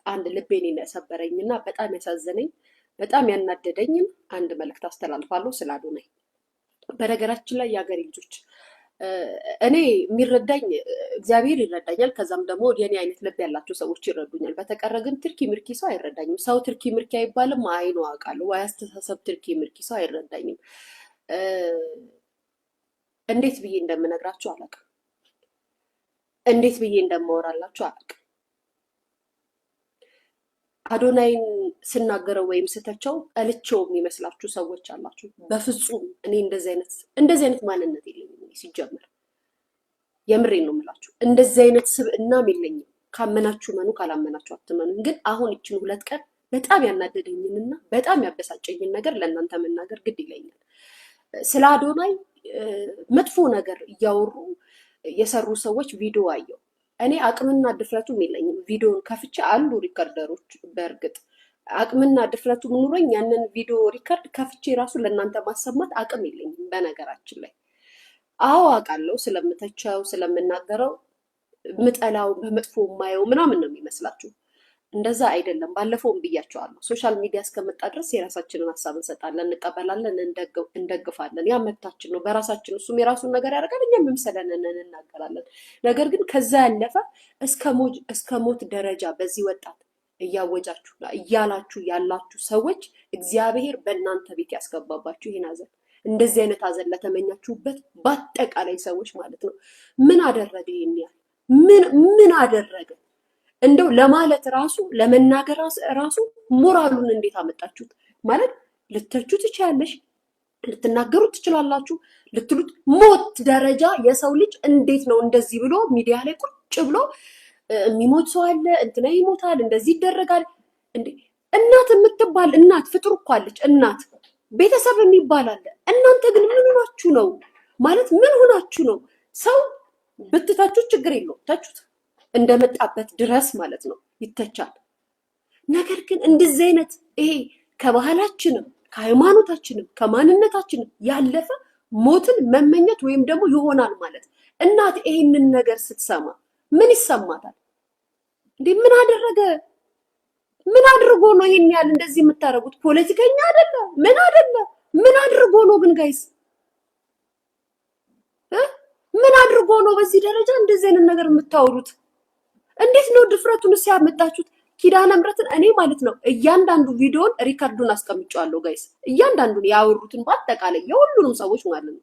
አንድ ልቤን የሰበረኝና በጣም ያሳዘነኝ በጣም ያናደደኝም አንድ መልእክት አስተላልፋለሁ ስለ አዶናይ። በነገራችን ላይ የሀገሬ ልጆች እኔ የሚረዳኝ እግዚአብሔር ይረዳኛል። ከዛም ደግሞ የኔ አይነት ልብ ያላቸው ሰዎች ይረዱኛል። በተቀረ ግን ትርኪ ምርኪ ሰው አይረዳኝም። ሰው ትርኪ ምርኪ አይባልም። አይኑ አውቃለሁ ወይ አስተሳሰብ ትርኪ ምርኪ ሰው አይረዳኝም። እንዴት ብዬ እንደምነግራችሁ አላውቅም። እንዴት ብዬ እንደማወራላችሁ አላውቅም። አዶናይን ስናገረው ወይም ስተቸው እልቸው የሚመስላችሁ ሰዎች አላችሁ። በፍጹም እኔ እንደዚህ አይነት ማንነት የለኝም። ሲጀምር የምሬን ነው የምላችሁ። እንደዚህ አይነት ስብዕናም የለኝም። ካመናችሁ መኑ፣ ካላመናችሁ አትመኑ። ግን አሁን ይችን 2 ቀን በጣም ያናደደኝንና በጣም ያበሳጨኝን ነገር ለእናንተ መናገር ግድ ይለኛል። ስለ አዶናይ መጥፎ ነገር እያወሩ የሰሩ ሰዎች ቪዲዮ አየው። እኔ አቅምና ድፍረቱም የለኝም። ቪዲዮን ከፍቼ አሉ ሪከርደሮች። በእርግጥ አቅምና ድፍረቱ ኑሮኝ ያንን ቪዲዮ ሪከርድ ከፍቼ ራሱ ለእናንተ ማሰማት አቅም የለኝም። በነገራችን ላይ አዎ አውቃለሁ፣ ስለምተቸው ስለምናገረው ምጠላው በመጥፎ ማየው ምናምን ነው የሚመስላችሁ። እንደዛ አይደለም። ባለፈውም ብያቸዋለሁ። ሶሻል ሚዲያ እስከመጣ ድረስ የራሳችንን ሀሳብ እንሰጣለን፣ እንቀበላለን፣ እንደግፋለን። ያ መብታችን ነው። በራሳችን እሱም የራሱን ነገር ያደርጋል፣ እኛም የምሰለንን እንናገራለን። ነገር ግን ከዛ ያለፈ እስከ ሞት ደረጃ በዚህ ወጣት እያወጃችሁ እያላችሁ ያላችሁ ሰዎች እግዚአብሔር በእናንተ ቤት ያስገባባችሁ ይህን ሀዘን። እንደዚህ አይነት ሀዘን ለተመኛችሁበት በአጠቃላይ ሰዎች ማለት ነው። ምን አደረገ? ይሄን ያህል ምን አደረገ? እንደው ለማለት ራሱ ለመናገር ራሱ ሞራሉን እንዴት አመጣችሁት? ማለት ልትተቹ ትችላለሽ፣ ልትናገሩት ትችላላችሁ፣ ልትሉት ሞት ደረጃ የሰው ልጅ እንዴት ነው እንደዚህ ብሎ ሚዲያ ላይ ቁጭ ብሎ የሚሞት ሰው አለ፣ እንትና ይሞታል፣ እንደዚህ ይደረጋል እንዴ? እናት የምትባል እናት ፍጡር እኮ አለች። እናት ቤተሰብ የሚባል አለ። እናንተ ግን ምን ሆናችሁ ነው? ማለት ምን ሆናችሁ ነው? ሰው ብትተቹት ችግር የለውም፣ ተቹት እንደመጣበት ድረስ ማለት ነው፣ ይተቻል። ነገር ግን እንደዚህ አይነት ይሄ ከባህላችንም ከሃይማኖታችንም ከማንነታችንም ያለፈ ሞትን መመኘት ወይም ደግሞ ይሆናል ማለት እናት ይሄንን ነገር ስትሰማ ምን ይሰማታል እንዴ? ምን አደረገ? ምን አድርጎ ነው ይሄን ያህል እንደዚህ የምታረጉት? ፖለቲከኛ አይደለ? ምን አይደለ? ምን አድርጎ ነው ግን ጋይስ? ምን አድርጎ ነው በዚህ ደረጃ እንደዚህ አይነት ነገር የምታወሩት? እንዴት ነው ድፍረቱን ሲያመጣችሁት? ኪዳነ ምሕረትን እኔ ማለት ነው እያንዳንዱ ቪዲዮን ሪከርዱን አስቀምጫለሁ ጋይስ። እያንዳንዱን ያወሩትን በአጠቃላይ የሁሉንም ሰዎች ማለት ነው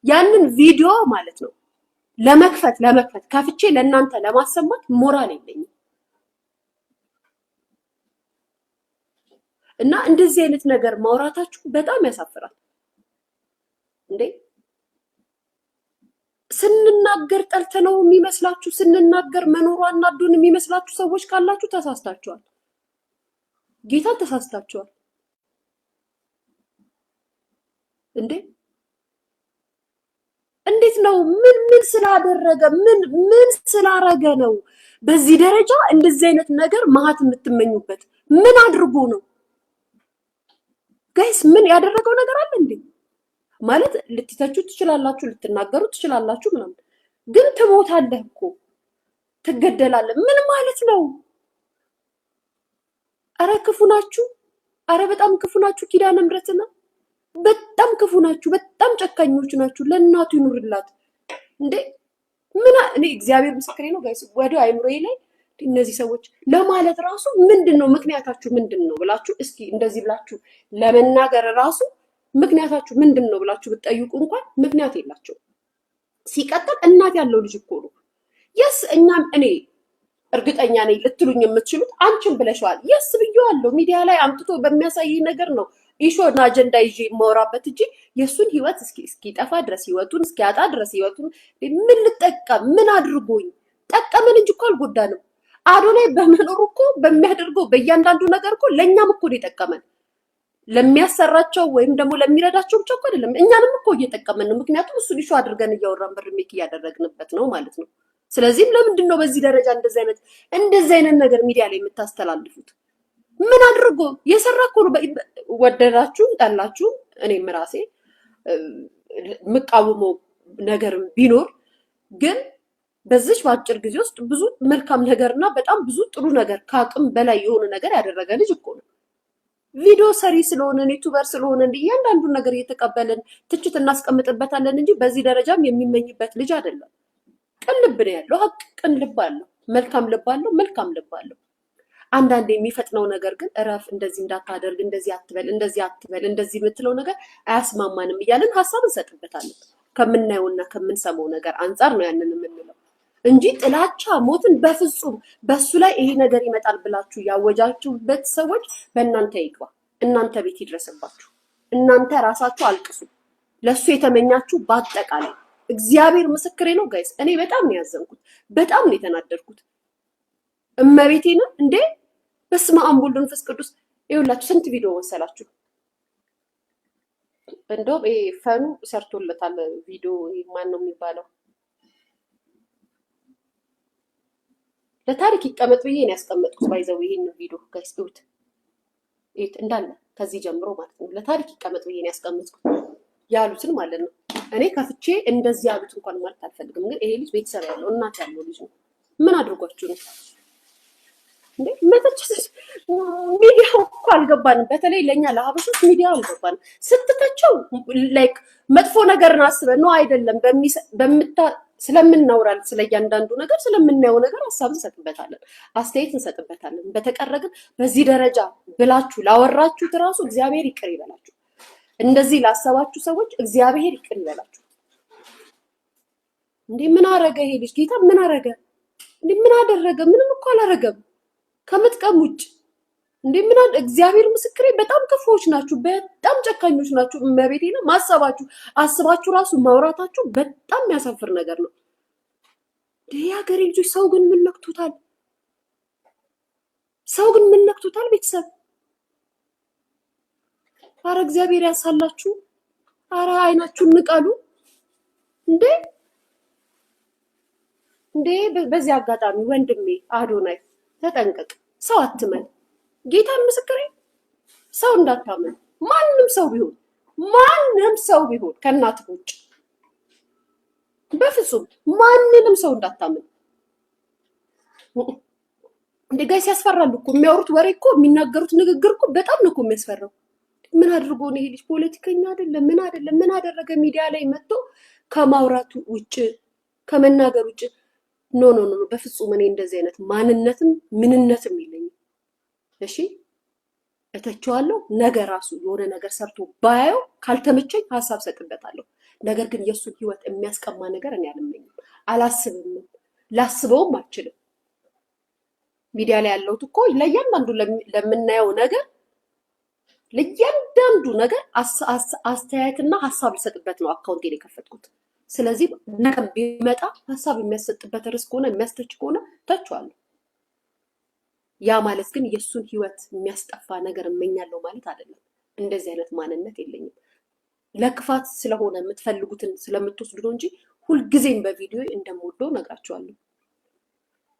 ያንን ቪዲዮ ማለት ነው ለመክፈት ከፍቼ ለእናንተ ለማሰማት ሞራል የለኝም። እና እንደዚህ አይነት ነገር ማውራታችሁ በጣም ያሳፍራል እንዴ! ስንናገር ጠልተነው የሚመስላችሁ፣ ስንናገር መኖሩ አናዶን የሚመስላችሁ ሰዎች ካላችሁ ተሳስታችኋል። ጌታን ተሳስታችኋል እንዴ! እንዴት ነው? ምን ስላደረገ ምን ስላረገ ነው በዚህ ደረጃ እንደዚህ አይነት ነገር መሀት የምትመኙበት? ምን አድርጎ ነው ጋይስ? ምን ያደረገው ነገር አለ እንዴ? ማለት ልትተቹ ትችላላችሁ፣ ልትናገሩ ትችላላችሁ ምናምን፣ ግን ትሞታለህ እኮ ትገደላለህ። ምን ማለት ነው? አረ ክፉ ናችሁ። አረ በጣም ክፉ ናችሁ። ኪዳነ ምሕረትና በጣም ክፉ ናችሁ። በጣም ጨካኞች ናችሁ። ለእናቱ ይኑርላት እንዴ! እኔ እግዚአብሔር ምስክሬ ነው ጋይስ፣ ወደ አይምሮዬ ላይ እነዚህ ሰዎች ለማለት ራሱ ምንድነው ምክንያታችሁ ምንድነው ብላችሁ እስኪ እንደዚህ ብላችሁ ለመናገር ራሱ ምክንያታችሁ ምንድነው ብላችሁ ብትጠይቁ እንኳን ምክንያት የላቸው። ሲቀጥል እናት ያለው ልጅ እኮ ነው። የስ እኔ እርግጠኛ ነኝ ልትሉኝ የምትችሉት አንቺም ብለሽዋል። የስ ብየዋለሁ። ሚዲያ ላይ አምጥቶ በሚያሳይ ነገር ነው ኢሾና አጀንዳ ይዤ የማወራበት እንጂ የሱን ህይወት እስኪጠፋ ድረስ ህይወቱን እስኪያጣ ድረስ ህይወቱን ምን ልጠቀም? ምን አድርጎኝ ጠቀመን እንጂ እኮ አልጎዳንም። አዶናይ በመኖሩ እኮ በሚያደርገው በእያንዳንዱ ነገር እኮ ለእኛም እኮ ነው የጠቀመን። ለሚያሰራቸው ወይም ደግሞ ለሚረዳቸው ብቻ እኮ አይደለም፣ እኛንም እኮ እየጠቀመን ነው። ምክንያቱም እሱን ኢሹ አድርገን እያወራን ብር ሜክ እያደረግንበት ነው ማለት ነው። ስለዚህም ለምንድን ነው በዚህ ደረጃ እንደዚህ አይነት ነገር ሚዲያ ላይ የምታስተላልፉት? ምን አድርጎ የሰራ እኮ ነው። ወደዳችሁም ጠላችሁም እኔም ራሴ የምቃወመው ነገር ቢኖር ግን በዚች በአጭር ጊዜ ውስጥ ብዙ መልካም ነገርና በጣም ብዙ ጥሩ ነገር ከአቅም በላይ የሆነ ነገር ያደረገ ልጅ እኮ ነው። ቪዲዮ ሰሪ ስለሆነ ዩቱበር ስለሆነ እያንዳንዱን ነገር እየተቀበልን ትችት እናስቀምጥበታለን እንጂ በዚህ ደረጃም የሚመኝበት ልጅ አይደለም። ቅን ልብ ነው ያለው። ሀቅ ቅን ልብ አለው። መልካም ልብ አለው። መልካም ልብ አለው። አንዳንድ የሚፈጥነው ነገር ግን እረፍ፣ እንደዚህ እንዳታደርግ፣ እንደዚህ አትበል፣ እንደዚህ አትበል፣ እንደዚህ የምትለው ነገር አያስማማንም እያለን ሀሳብ እንሰጥበታለን። ከምናየውና ከምንሰማው ነገር አንጻር ነው ያንን የምንለው እንጂ ጥላቻ፣ ሞትን በፍጹም በሱ ላይ ይሄ ነገር ይመጣል ብላችሁ ያወጃችሁበት ሰዎች በእናንተ ይግባ፣ እናንተ ቤት ይድረስባችሁ፣ እናንተ ራሳችሁ አልቅሱ። ለሱ የተመኛችሁ በአጠቃላይ እግዚአብሔር ምስክሬ ነው ጋይስ። እኔ በጣም ነው ያዘንኩት፣ በጣም ነው የተናደድኩት። እመቤቴ ነው እንዴ! በስመ አብ ወወልድ ወመንፈስ ቅዱስ። ይኸውላችሁ ስንት ቪዲዮ መሰላችሁ? እንደውም ይሄ ፈኑ ሰርቶለታል ቪዲዮ። ማን ነው የሚባለው? ለታሪክ ይቀመጥ ብዬ ነው ያስቀመጥኩት። ባይዘው ይሄን ቪዲዮ ጋይስ እዩት፣ እዩት እንዳለ ከዚህ ጀምሮ ማለት ነው። ለታሪክ ይቀመጥ ብዬ ነው ያስቀመጥኩት ያሉትን ማለት ነው። እኔ ከፍቼ እንደዚህ ያሉት እንኳን ማለት አልፈልግም፣ ግን ይሄ ልጅ ቤተሰብ ያለው እናት ያለው ልጅ ነው። ምን አድርጓችሁ ነው እንዴ? መተቸት ሚዲያው እኮ አልገባንም። በተለይ ለኛ ለሀበሾች ሚዲያው አልገባንም። ስትተቸው ላይክ መጥፎ ነገርን አስበን ነው አይደለም። ስለምናወራል ስለ እያንዳንዱ ነገር ስለምናየው ነገር ሀሳብ እንሰጥበታለን፣ አስተያየት እንሰጥበታለን። በተቀረ ግን በዚህ ደረጃ ብላችሁ ላወራችሁት እራሱ እግዚአብሔር ይቅር ይበላችሁ። እንደዚህ ላሰባችሁ ሰዎች እግዚአብሔር ይቅር ይበላችሁ። እንዴ ምን አረገ ይሄ ልጅ? ጌታ ምን አረገ እንዴ? ምን አደረገ? ምንም እኮ አላረገም ከመጥቀም ውጭ። እንዴ ምን አለ? እግዚአብሔር ምስክሬ፣ በጣም ክፉዎች ናችሁ፣ በጣም ጨካኞች ናችሁ። እመቤቴ ነው ማሰባችሁ፣ አስባችሁ ራሱ ማውራታችሁ በጣም የሚያሳፍር ነገር ነው። እንዴ የሀገሬ ልጆች፣ ሰው ግን ምን ነክቶታል? ሰው ግን ምን ነክቶታል? ቤተሰብ አረ እግዚአብሔር ያሳላችሁ። አረ አይናችሁን ንቀሉ። እንዴ እንዴ በዚህ አጋጣሚ ወንድሜ አዶናይ ተጠንቀቅ፣ ሰው አትመን። ጌታን ምስክሬ፣ ሰው እንዳታመን። ማንም ሰው ቢሆን ከእናት ውጭ በፍጹም ማንንም ሰው እንዳታመን። እንዴ ጋይስ ያስፈራሉ እኮ የሚያወሩት ወሬ እኮ የሚናገሩት ንግግር እኮ በጣም ነው እኮ የሚያስፈራው። ምን አድርጎ ነው ይሄ ልጅ? ፖለቲከኛ አይደለም፣ ምን አይደለም፣ ምን አደረገ? ሚዲያ ላይ መጥቶ ከማውራቱ ውጭ ከመናገር ውጭ ኖ ኖ ኖ፣ በፍጹም እኔ እንደዚህ አይነት ማንነትም ምንነትም የለኝም። እሺ እተቸዋለሁ። ነገ ራሱ የሆነ ነገር ሰርቶ ባየው ካልተመቸኝ ሀሳብ ሰጥበታለሁ። ነገር ግን የእሱን ህይወት የሚያስቀማ ነገር እኔ አልመኝም፣ አላስብም፣ ላስበውም አልችልም። ሚዲያ ላይ ያለሁት እኮ ለእያንዳንዱ ለምናየው ነገር ለእያንዳንዱ ነገር አስተያየትና ሀሳብ ልሰጥበት ነው አካውንቴን የከፈትኩት። ስለዚህ ነገ ቢመጣ ሀሳብ የሚያሰጥበት ርዕስ ከሆነ የሚያስተች ከሆነ ተችዋለሁ። ያ ማለት ግን የእሱን ህይወት የሚያስጠፋ ነገር እመኛለሁ ማለት አይደለም። እንደዚህ አይነት ማንነት የለኝም። ለክፋት ስለሆነ የምትፈልጉትን ስለምትወስዱ ነው እንጂ ሁልጊዜም በቪዲዮ እንደምወደው ነግራቸዋለሁ።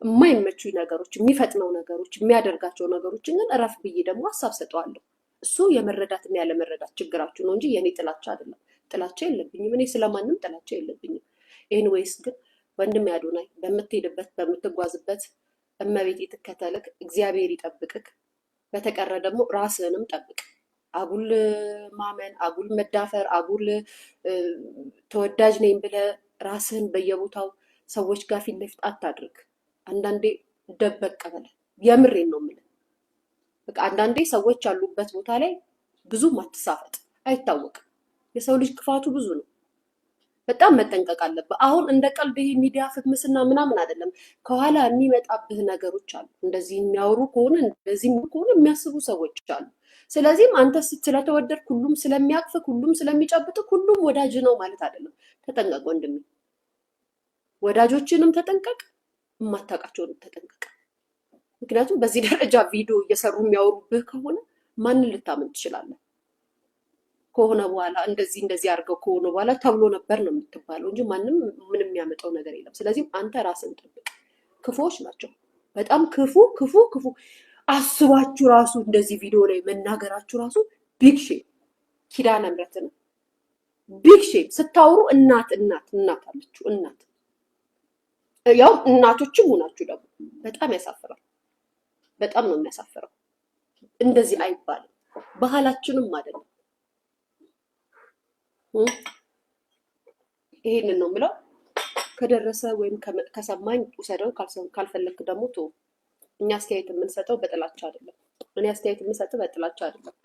የማይመቹኝ ነገሮች፣ የሚፈጥነው ነገሮች፣ የሚያደርጋቸው ነገሮችን ግን እረፍ ብዬ ደግሞ ሀሳብ ሰጠዋለሁ። እሱ የመረዳትና ያለመረዳት ችግራችሁ ነው እንጂ የኔ ጥላቻ አይደለም። ጥላቻ የለብኝም። እኔ ስለማንም ጥላቻ የለብኝም። ኤኒዌይስ ግን ወንድም አዶናይ በምትሄድበት በምትጓዝበት እመቤቴ ትከተልክ፣ እግዚአብሔር ይጠብቅክ። በተቀረ ደግሞ ራስህንም ጠብቅ። አጉል ማመን፣ አጉል መዳፈር፣ አጉል ተወዳጅ ነኝ ብለህ ራስህን በየቦታው ሰዎች ጋር ፊት ለፊት አታድርግ። አንዳንዴ ደበቅ በለህ። የምሬን ነው የምልህ። በቃ አንዳንዴ ሰዎች ያሉበት ቦታ ላይ ብዙም አትሳፈጥ፣ አይታወቅም። የሰው ልጅ ክፋቱ ብዙ ነው። በጣም መጠንቀቅ አለብህ። አሁን እንደ ቀልድ ይሄ ሚዲያ ፍትምስና ምናምን አይደለም። ከኋላ የሚመጣብህ ነገሮች አሉ። እንደዚህ የሚያወሩ ከሆነ እንደዚህ ከሆነ የሚያስቡ ሰዎች አሉ። ስለዚህም አንተ ስለተወደድክ ሁሉም ስለሚያቅፍህ ሁሉም ስለሚጨብጥህ ሁሉም ወዳጅ ነው ማለት አይደለም። ተጠንቀቅ ወንድሜ። ወዳጆችንም ተጠንቀቅ፣ የማታውቃቸውንም ተጠንቀቅ። ምክንያቱም በዚህ ደረጃ ቪዲዮ እየሰሩ የሚያወሩብህ ከሆነ ማንን ልታምን ትችላለህ? ከሆነ በኋላ እንደዚህ አድርገው ከሆነ በኋላ ተብሎ ነበር ነው የምትባለው እንጂ ማንም ምንም የሚያመጣው ነገር የለም። ስለዚህም አንተ ራስን ጠብቅ። ክፉዎች ናቸው፣ በጣም ክፉ። አስባችሁ ራሱ እንደዚህ ቪዲዮ ላይ መናገራችሁ ራሱ ቢግ ሼም። ኪዳነ ምሕረት ነው ቢግ ሼም። ስታወሩ እናት አለችው እናት ያው እናቶችም ሆናችሁ ደግሞ በጣም ያሳፍራል። በጣም ነው የሚያሳፍረው። እንደዚህ አይባልም፣ ባህላችንም አይደለም። ይሄንን ነው የምለው። ከደረሰ ወይም ከሰማኝ ውሰደው፣ ካልፈለክ ደግሞ ቶ እኛ አስተያየት የምንሰጠው በጥላቻ አይደለም። እኔ አስተያየት የምንሰጠው በጥላቻ አይደለም፣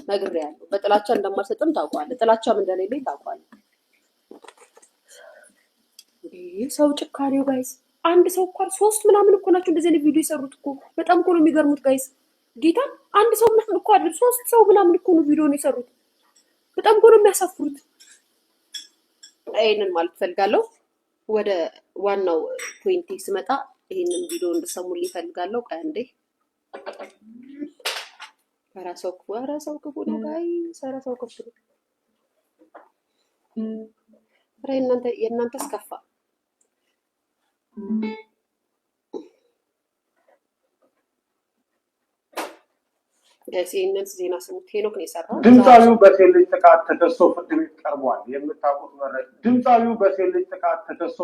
ነግሬያለሁ። በጥላቻ እንደማልሰጥም ታውቀዋለህ። ጥላቻም እንደሌለኝ ታውቀዋለህ። ሰው ጭካኔው ጋይስ፣ አንድ ሰው እንኳን 3 ምናምን እኮ ናቸው እንደዚህ አይነት ቪዲዮ የሰሩት እኮ። በጣም እኮ ነው የሚገርሙት ጋይስ። ጌታ አንድ ሰው ምናምን እኮ አይደል፣ 3 ሰው ምናምን እኮ ነው ቪዲዮ ነው የሰሩት። በጣም እኮ ነው የሚያሳፍሩት። ይሄንን ማለት ፈልጋለሁ። ወደ ዋናው ፖይንት ስመጣ ይሄንን ቪዲዮ እንድሰሙልኝ ፈልጋለሁ። ቀንዴ ራሰው ክፉ ነው ጋይስ፣ ራሰው ክፉ ነው። የእናንተስ ከፋ። ይህንን ዜና ስሙት። ሄኖክ ነው የሰራው። ድምፃዊው በሴት ልጅ ጥቃት ተከሶ ፍርድ ቤት ቀርቧል። የምታውቁት መረጃ ድምፃዊው በሴት ልጅ ጥቃት ተከሶ